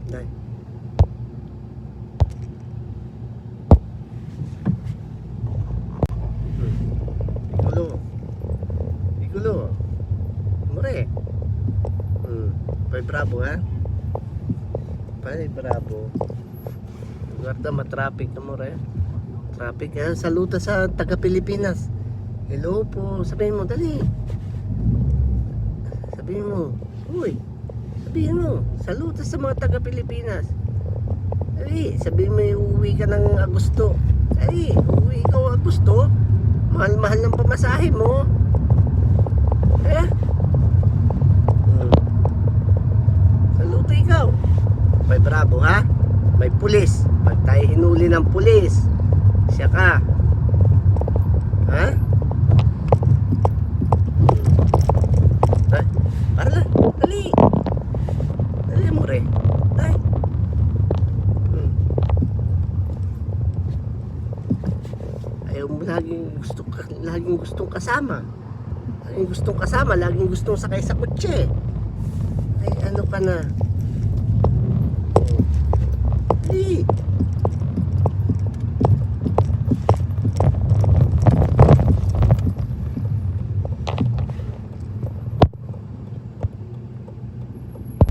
Dai. Igulo. Igulo. More. Pay bravo ha. Pay bravo. Guarda matraffic na more. Traffic ha. Saluta sa taga Pilipinas. Hello po. Sabihin mo dali. Sabihin mo. Uy. Sabihin mo. Saluta sa mga taga Pilipinas. Dali. Sabihin mo uuwi ka ng Agosto. Dali. Uuwi ka ng Agosto. Mahal-mahal ng pamasahe mo. Saluto ikaw. May bravo ha. May pulis. Pag tayo hinuli ng pulis, siya ka. Ha? Ay, para lang. Dali. Dali mo rin. Ay. Ayaw mo laging gustong kasama. Laging gustong sakay sa kotse. Ay, ano ka na?